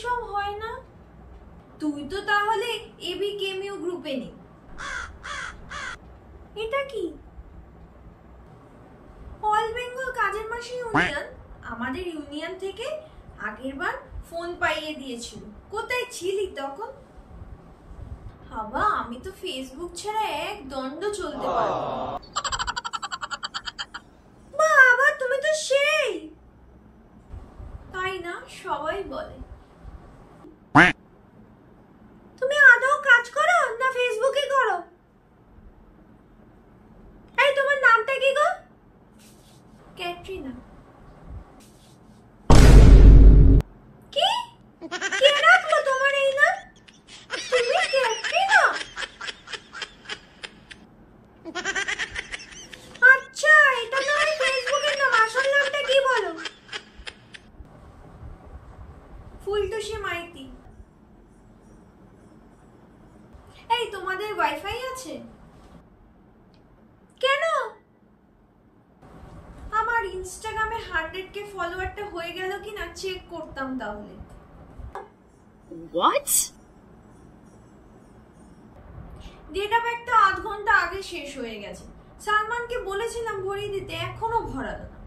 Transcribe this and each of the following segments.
সব হয় না? তুই তো তাহলে এবি কেমিও গ্রুপে নেই। এটা কি? অল বেঙ্গল কাজের মাসি ইউনিয়ন আমাদের ইউনিয়ন থেকে আগেরবার ফোন পাইয়ে দিয়েছিল। কোথায় ছিলি তখন? বাবা, আমি তো ফেসবুক ছাড়া এক দণ্ড চলতে পারবো না। বাবা, তুমি তো সেই, তাই না? সবাই বলে। তুমি আদৌ কাজ করো না ফেসবুকে করো? এই, তোমার নামটা কি গো? ক্যাটরিনা। কি? কে রাখলো তোমার এই নাম? তুমি ক্যাটরিনা? আচ্ছা, এটা তোমার ফেসবুকের নাম। আসল নামটা কি বলো? ফুলটুসি মাইতি। এই, তোমাদের ওয়াইফাই আছে? কেন? আমার ইনস্টাগ্রামে 100K ফলোয়ারটা হয়ে গেল কিনা চেক করতাম তাহলে। What? ডেটা প্যাকটা আধ ঘন্টা আগে শেষ হয়ে গেছে। সালমানকে বলেছিলাম ভরিয়ে দিতে, এখনো ভরালো না।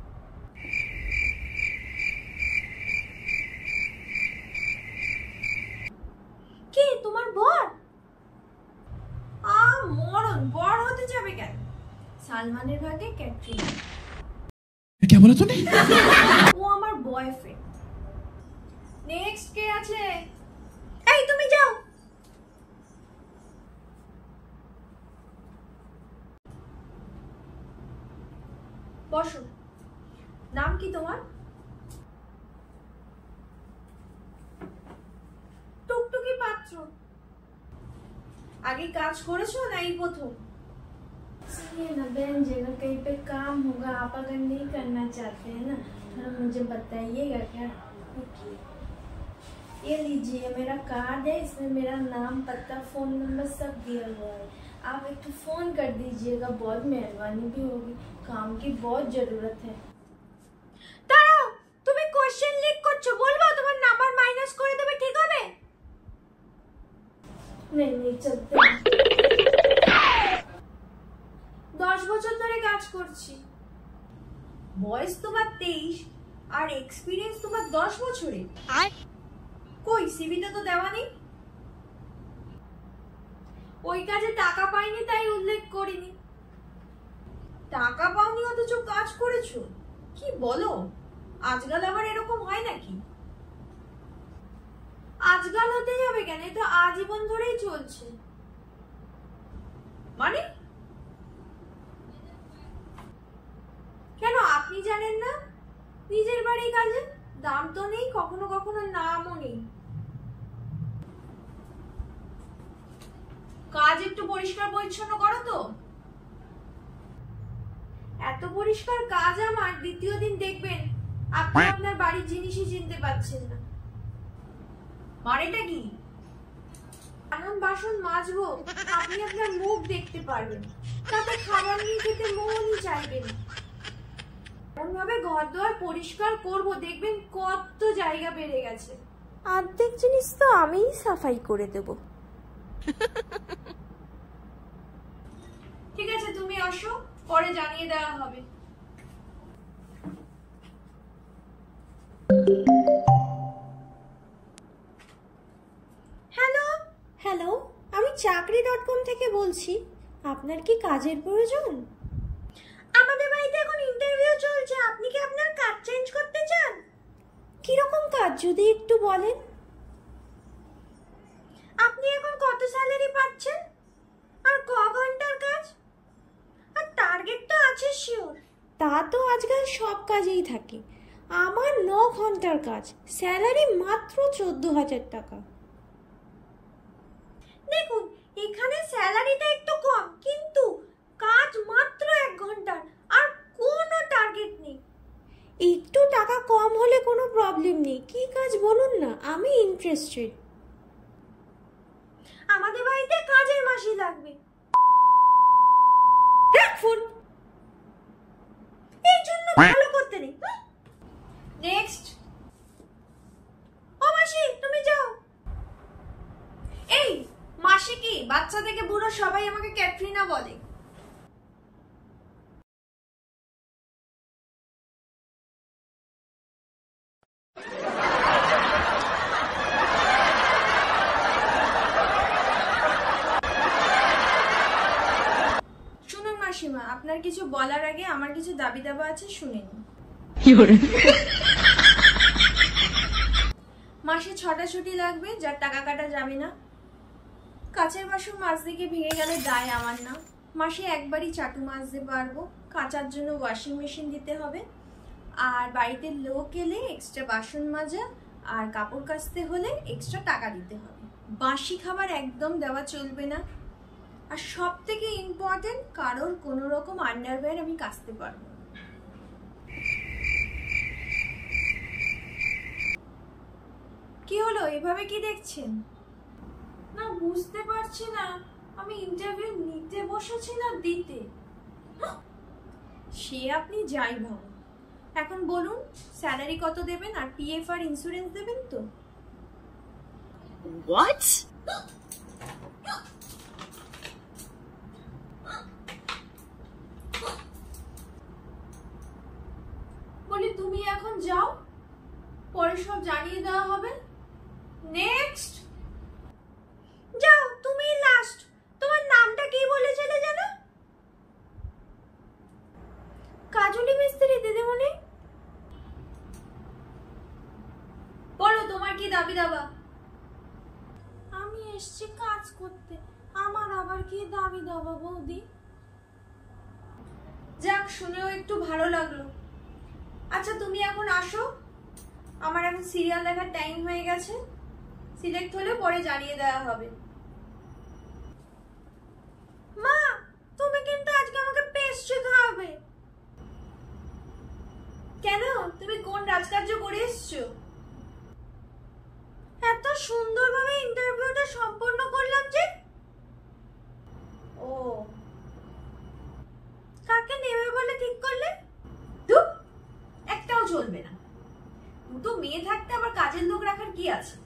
কে তোমার বর? মরণ, বর হতে যাবে কেন? সালমানের ভাগে ক্যাটরিনা। क्या बोला तूने? ও আমার বয়ফ্রেন্ড। নেক্সট কে আছে? এই, তুমি যাও। বসো। নাম কি তোমার? টুকটুকি পাত্র। আগে কাজ করেছো না এই প্রথম? सुनिए ना बहन, जगह कहीं पे काम होगा, आप अगर नहीं करना चाहते हैं ना, थोड़ा मुझे बताइएगा क्या? ये लीजिए, मेरा कार्ड है, इसमें मेरा नाम, पता, फोन नंबर सब दिया हुआ है। आप एक तो फोन कर दीजिएगा, बहुत मेहरबानी भी होगी, काम की बहुत जरूरत है। দাঁড়াও, তুমি কোশ্চেন লিক করছো, বলবো তোমার নাম্বার মাইনাস করে দেবে, ঠিক হবে? नहीं नहीं चलते। 10 বছর ধরে কাজ করছি। বয়স তোমার 23 আর এক্সপেরিয়েন্স তোমার 10 বছরে। কই, সিভিতে তো দেওয়া নেই। ওই কাজে টাকা পাইনি তাই উল্লেখ করিনি। টাকা পাওনি অথচ কাজ করেছো? কি বলো? আজকাল আবার এরকম হয় নাকি? আজকাল হতে যাবে কেন? এটা আজীবন ধরেই চলছে। মানে কেন, আপনি জানেন না? নিজের বাড়ির কাজে দাম তো নেই, কখনো কখনো নামও নেই। কাজ একটু পরিষ্কার পরিচ্ছন্ন করো তো। এত পরিষ্কার কাজ আমার, দ্বিতীয় দিন দেখবেন আপনি আপনার বাড়ির জিনিসই চিনতে পারছেন না। মানেটা কি? বাসন বাসন মাজবো, আপনি আপনার মুখ দেখতে পারবেন, তাতে খাবার নিয়ে খেতে মনই চাইবেন। এমন ভাবে ঘর দুয়ার পরিষ্কার করবো, দেখবেন কত জায়গা বেড়ে গেছে। অর্ধেক জিনিস তো আমিই সাফাই করে দেব। ঠিক আছে, তুমি আসো, পরে জানিয়ে দেওয়া হবে। হ্যালো হ্যালো, আমি চাকরি.com থেকে বলছি। আপনার কি কাজের প্রয়োজন? আমাদের বাড়িতে এখন ইন্টারভিউ চলছে, আপনি কি আপনার কাজ চেঞ্জ করতে চান? কিরকম কাজ যদি একটু বলেন? আপনি এখন কত স্যালারি পাচ্ছেন? আর ক ঘন্টার কাজ? আর টার্গেট তো আছে শিওর। তা তো আজকাল সব কাজেই থাকে। আমার 9 ঘন্টার কাজ, স্যালারি মাত্র 14,000 টাকা। দেখুন, এখানে স্যালারিটা একটু কম, কিন্তু কাজ মাত্র 1 ঘন্টার, আর কোনো টার্গেট নেই। একটু টাকা কম হলে কোনো প্রবলেম নেই, কি কাজ বলুন না, আমি ইন্টারেস্টেড। আমাদের বাড়িতে কাজের মাসি লাগবে। ফোন এই জন্য ভালো করতে নেই। নেক্সট। ও মাসি, তুমি ক্যাটরিনা বলে। শুনুন মাসিমা, আপনার কিছু বলার আগে আমার কিছু দাবি দাবা আছে, শুনে নিন। মাসে 6টা ছুটি লাগবে, যার টাকা কাটা যাবে না। কাচের বাসন মাজতে গিয়ে ভেঙে গেলে দায় আমার না। মাসে একবারই চাটু মাজতে পারবো, কাচার জন্য ওয়াশিং মেশিন দিতে হবে। আর বাড়িতে লোক এলে এক্সট্রা বাসন মাজা আর কাপড় কাচতে হলে এক্সট্রা টাকা দিতে হবে। বাসি খাবার একদম দেওয়া চলবে না। আর সব থেকে ইম্পর্টেন্ট, কারোর কোনো রকম আন্ডারওয়্যার আমি কাচতে পারবো। কি হলো, এভাবে কি দেখছেন? না বুঝতে পারছি না, আমি ইন্টারভিউ নিতে বসেছি না দিতে। সে আপনি যাই ভাবুন। এখন বলুন, স্যালারি কত দেবেন আর পিএফ আর ইন্স্যুরেন্স দেবেন তো? What? বলি তুমি এখন যাও, পরে সব জানিয়ে দেওয়া হবে। নেক্সট। যাও, তুমি লাস্ট। তোমার নামটা কি বলেছিলে যেন? কাজলি মিস্ত্রি দিদিমণি। বলো তোমার কি দাবি দাবা? আমি এসেছি কাজ করতে, আমার আবার কি দাবি দাবা বৌদি? যাক, শুনেও একটু ভালো লাগলো। আচ্ছা তুমি এখন আসো, আমার এখন সিরিয়াল দেখার টাইম হয়ে গেছে। সিলেক্ট হলে পরে জানিয়ে দেওয়া হবে। মা, তুমি কিন্তু আজকে আমাকে পেস্ট শেখাবে। কেন, তুমি কোন রাজকার্য করে এসছো? এত সুন্দরভাবে ইন্টারভিউটা সম্পন্ন করলাম যে। ও, কাকে নেবে বলে ঠিক করলে? একটাও চলবে না। দুটো মেয়ে থাকতে আবার কাজের লোক রাখার কি আছে?